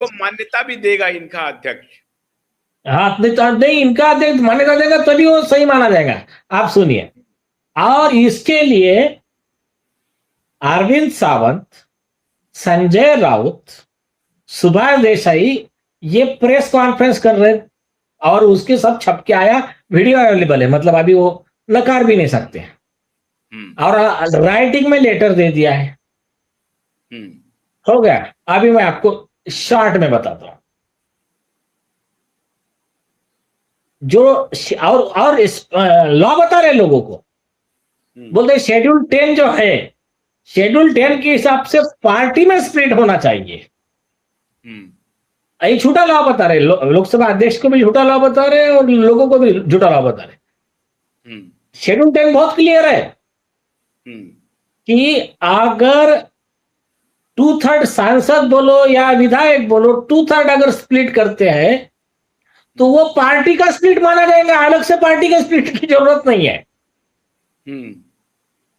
को मान्यता भी देगा इनका अध्यक्ष। हाँ नहीं, इनका अध्यक्ष मान्यता देगा तभी वो सही माना जाएगा। आप सुनिए, और इसके लिए अरविंद सावंत, संजय राउत, सुभाष देसाई ये प्रेस कॉन्फ्रेंस कर रहे, और उसके सब छप के आया, वीडियो अवेलेबल है, मतलब अभी वो नकार भी नहीं सकते, और राइटिंग में लेटर दे दिया है। हो गया। अभी मैं आपको शॉर्ट में बताता हूं जो, और लॉ बता रहे लोगों को, बोलते शेड्यूल 10 जो है, शेड्यूल 10 के हिसाब से पार्टी में स्प्लिट होना चाहिए। ये झूठा लॉ बता रहे, लोकसभा अध्यक्ष को भी झूठा लॉ बता रहे और लोगों को भी झूठा लॉ बता रहे। शेड्यूल 10 बहुत क्लियर है कि अगर 2/3 सांसद बोलो या विधायक बोलो, 2/3 अगर स्प्लिट करते हैं तो वो पार्टी का स्प्लिट माना जाएगा, अलग से पार्टी का स्प्लिट की जरूरत नहीं है।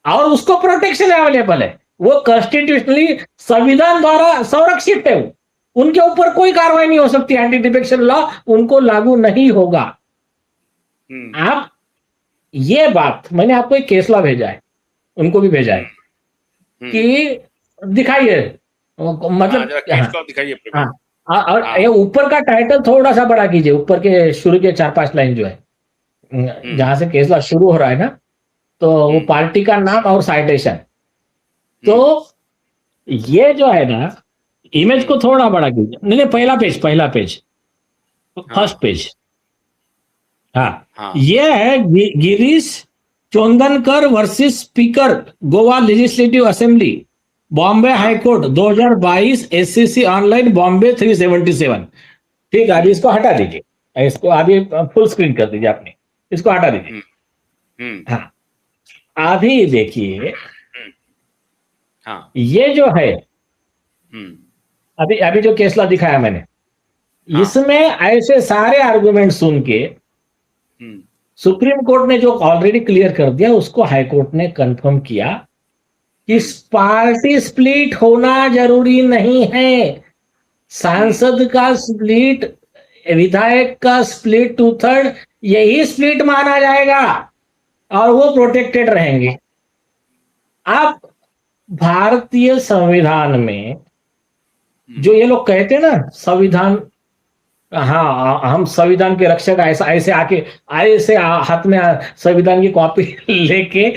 और उसको प्रोटेक्शन अवेलेबल है, वो कॉन्स्टिट्यूशनली संविधान द्वारा संरक्षित है, उनके ऊपर कोई कार्रवाई नहीं हो सकती, एंटी डिफेक्शन लॉ उनको लागू नहीं होगा। आप ये बात, मैंने आपको एक केस लॉ भेजा है, उनको भी भेजा है कि दिखाइए, मतलब केस लॉ दिखाइए। हाँ, और ये ऊपर का टाइटल थोड़ा सा बड़ा कीजिए, ऊपर के शुरू के 4-5 लाइन जो है, जहां से केस लॉ शुरू हो रहा है ना, तो वो पार्टी का नाम और साइटेशन। तो ये जो है ना, इमेज को थोड़ा बड़ा कीजिए, नहीं पहला पेज, फर्स्ट पेज। हाँ, ये है Girish Chondankar versus speaker Goa legislative assembly, Bombay high court 2022, SCC online Bombay 377। ठीक है, अभी इसको हटा दीजिए, इसको अभी फुल स्क्रीन कर दीजिए, आपने इसको हटा दीजिए। हाँ, अभी देखिए, ये जो है अभी जो केस लॉ दिखाया मैंने, इसमें ऐसे सारे आर्गुमेंट सुन के सुप्रीम कोर्ट ने जो ऑलरेडी क्लियर कर दिया, उसको हाई कोर्ट ने कंफर्म किया कि पार्टी स्प्लिट होना जरूरी नहीं है, सांसद का स्प्लिट, विधायक का स्प्लिट 2/3 यही स्प्लिट माना जाएगा और वो प्रोटेक्टेड रहेंगे। आप भारतीय संविधान में जो ये लोग कहते हैं ना, संविधान, हाँ हम संविधान के रक्षक, ऐसा ऐसे आके ऐसे हाथ में संविधान की कॉपी लेके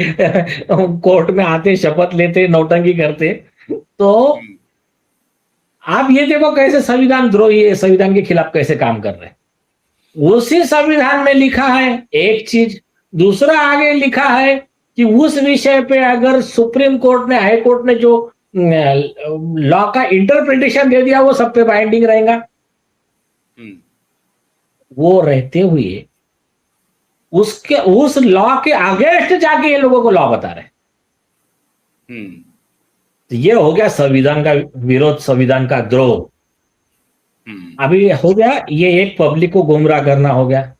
कोर्ट में आते, शपथ लेते, नौटंकी करते, तो आप ये देखो कैसे संविधान द्रोही है, संविधान के खिलाफ कैसे काम कर रहे हैं। उसी संविधान में लिखा है एक चीज, दूसरा आगे लिखा है कि उस विषय पे अगर सुप्रीम कोर्ट ने, हाई कोर्ट ने जो लॉ का इंटरप्रिटेशन दे दिया, वो सब पे बाइंडिंग रहेगा। वो रहते हुए उसके उस लॉ के अगेंस्ट जाके ये लोगों को लॉ बता रहे। तो ये हो गया संविधान का विरोध, संविधान का द्रोह। अभी हो गया, ये एक पब्लिक को गुमराह करना हो गया।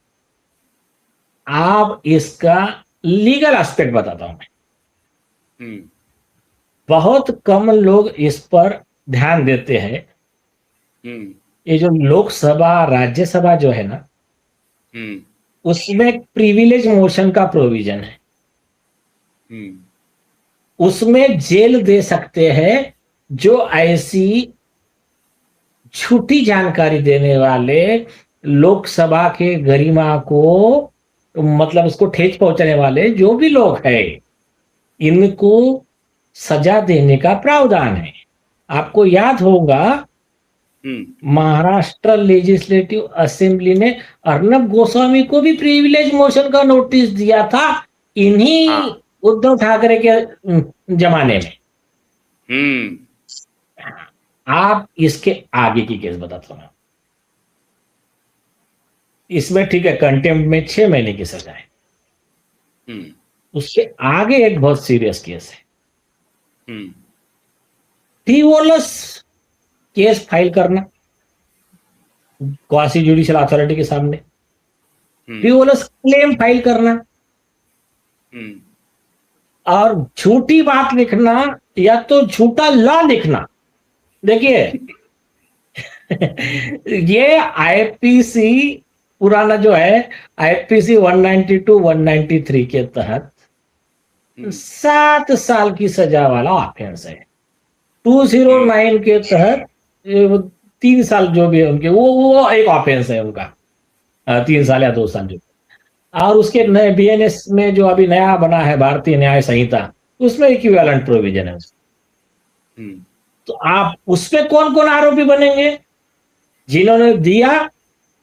आप इसका लीगल एस्पेक्ट बताता हूं मैं। बहुत कम लोग इस पर ध्यान देते हैं। ये जो लोकसभा राज्यसभा जो है ना, उसमें प्रिविलेज मोशन का प्रोविजन है। उसमें जेल दे सकते हैं जो ऐसी झूठी जानकारी देने वाले, लोकसभा के गरिमा को, मतलब उसको ठेस पहुंचाने वाले जो भी लोग हैं, इनको सजा देने का प्रावधान है। आपको याद होगा, महाराष्ट्र लेजिस्लेटिव असेंबली ने अर्नब गोस्वामी को भी प्रिविलेज मोशन का नोटिस दिया था, इन्हीं उद्धव ठाकरे के जमाने में। आप इसके आगे की केस बताता हूं। इसमें ठीक है, कंटेम्प्ट में 6 महीने की सजा है। उससे आगे एक बहुत सीरियस केस है, टीओएलएस केस फाइल करना क्वासी जुडिशियल अथॉरिटी के सामने, टीओएलएस क्लेम फाइल करना और झूठी बात लिखना या तो झूठा लॉ लिखना। देखिए ये आईपीसी पुराना जो है, आईपीसी 192 193 के तहत 7 साल की सजा वाला ऑफेंस है। 209 के तहत 3 साल जो भी है उनके, वो एक ऑफेंस है उनका, 3 साल या 2 साल जो। और उसके नए बीएनएस में जो अभी नया बना है भारतीय न्याय संहिता, उसमें इक्विवेलेंट प्रोविजन है। तो आप उसमें कौन कौन आरोपी बनेंगे? जिन्होंने दिया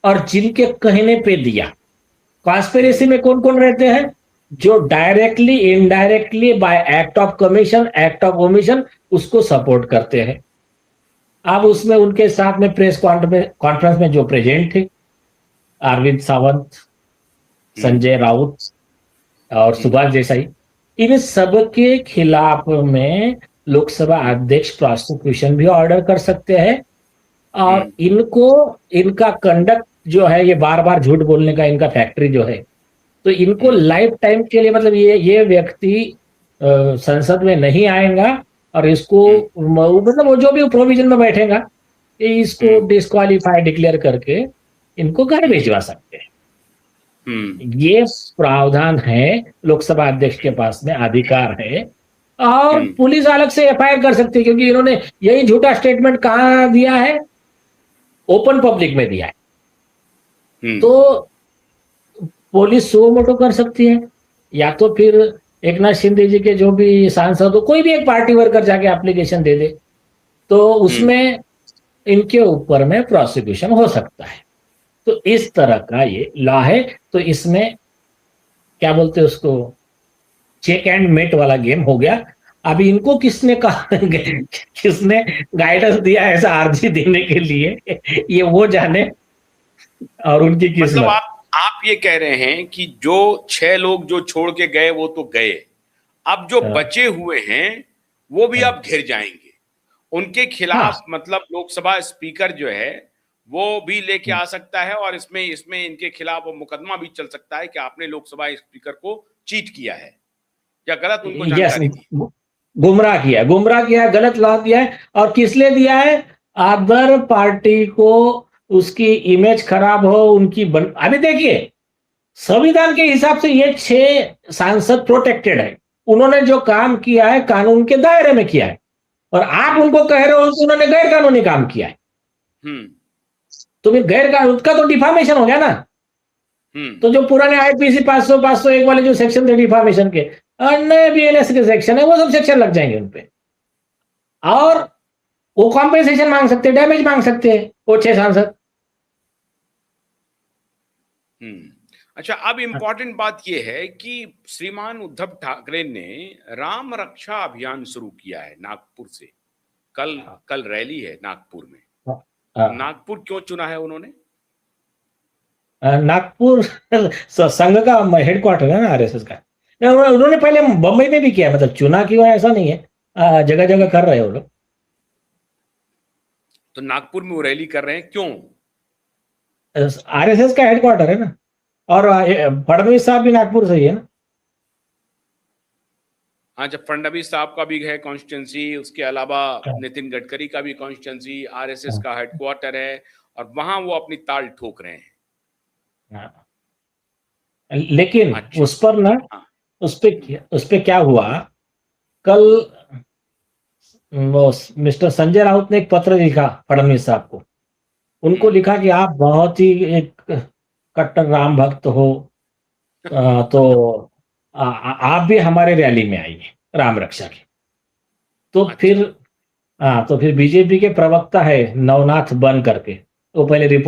और जिनके कहने पे दिया। कॉन्स्पिरेसी में कौन कौन रहते हैं? जो directly indirectly bye act of commission, act of omission उसको सपोर्ट करते हैं। अब उसमें उनके साथ में प्रेस कॉन्फ्रेंस में जो प्रेजेंट थे, अरविंद सावंत, संजय राउत और सुभाष देसाई, इन सब के खिलाफ में लोकसभा अध्यक्ष प्रोसिक्यूशन भी ऑर्डर कर सकते हैं। और इनको, इनका कंडक्ट जो है, ये बार बार झूठ बोलने का इनका फैक्ट्री जो है, तो इनको लाइफ टाइम के लिए, मतलब ये व्यक्ति संसद में नहीं आएगा और इसको मतलब वो जो भी प्रोविजन में बैठेगा, इसको डिस्क्वालीफाई डिक्लेयर करके इनको घर भिजवा सकते हैं। ये प्रावधान है, लोकसभा अध्यक्ष के पास में अधिकार है। और पुलिस अलग से एफआईआर कर सकती है, क्योंकि इन्होंने यही झूठा स्टेटमेंट कहाँ दिया है? ओपन पब्लिक में दिया है। तो पुलिस सो मोटो कर सकती है, या तो फिर एकनाथ शिंदे जी के जो भी सांसद हो, कोई भी एक पार्टी वर्कर जाके एप्लीकेशन दे दे, तो उसमें इनके ऊपर में प्रोसिक्यूशन हो सकता है। तो इस तरह का ये लॉ है। तो इसमें क्या बोलते हैं उसको, चेक एंड मेट वाला गेम हो गया। अभी इनको किसने कहा, किसने गाइडेंस दिया ऐसा आरजी देने के लिए, ये वो जाने और उनकी किस्मत। मतलब आप ये कह रहे हैं कि जो 6 लोग जो छोड़ के गए वो तो गए, अब जो बचे हुए हैं वो भी अब घिर जाएंगे। उनके खिलाफ मतलब लोकसभा स्पीकर जो है वो भी लेके आ सकता है, और इसमें इनके खिलाफ मुकदमा भी चल सकता है कि आपने लोकसभा स्पीकर को चीट किया है या गलत उनको जानकारी दी, गुमराह किया, गलत लॉ दिया है। और किस लिए दिया है? अदर पार्टी को उसकी इमेज खराब हो, उनकी अभी देखिए, संविधान के हिसाब से ये 6 सांसद प्रोटेक्टेड है। उन्होंने जो काम किया है कानून के दायरे में किया है, और आप उनको कह रहे हो कि उन्होंने गैर कानूनी काम किया है। तो फिर गैर कानून का तो डिफामेशन हो गया ना। तो जो पुराने आईपीसी 501 वाले जो सेक्शन थे डिफामेशन के, और नए बीएनएस के सेक्शन है, वो सब सेक्शन लग जाएंगे उनपे, और वो कॉम्पेंसेशन मांग सकते हैं, डैमेज मांग सकते हैं वो 6 सांसद। अच्छा, अब इंपॉर्टेंट बात यह है कि श्रीमान उद्धव ठाकरे ने राम रक्षा अभियान शुरू किया है नागपुर से। कल रैली है नागपुर में। नागपुर क्यों चुना है उन्होंने? नागपुर संघ का हेडक्वार्टर है ना आरएसएस का। उन्होंने पहले बंबई में भी किया, मतलब चुना क्यों है ऐसा नहीं है, जगह जगह कर रहे हैं वो लोग। तो नागपुर में वो रैली कर रहे हैं क्यों? आरएसएस का हेडक्वार्टर है ना, और फडणवीस साहब भी नागपुर से ही है ना। हाँ, जब फडणवीस साहब का भी है कॉन्स्टिट्यूंसी, उसके अलावा नितिन गडकरी का भी कॉन्स्टिट्यूंसी, आरएसएस का हेडक्वार्टर है, और वहां वो अपनी ताल ठोक रहे हैं। लेकिन अच्छा, उस पर ना, उस पे क्या हुआ, कल वो मिस्टर संजय राउत ने एक पत्र लिखा फडणवीस साहब को। उनको लिखा कि आप बहुत ही एक कट्टर राम भक्त हो, तो आप भी हमारे रैली में आइए राम रक्षा की। तो फिर बीजेपी के प्रवक्ता है नवनाथ बन करके, वो पहले रिपोर्ट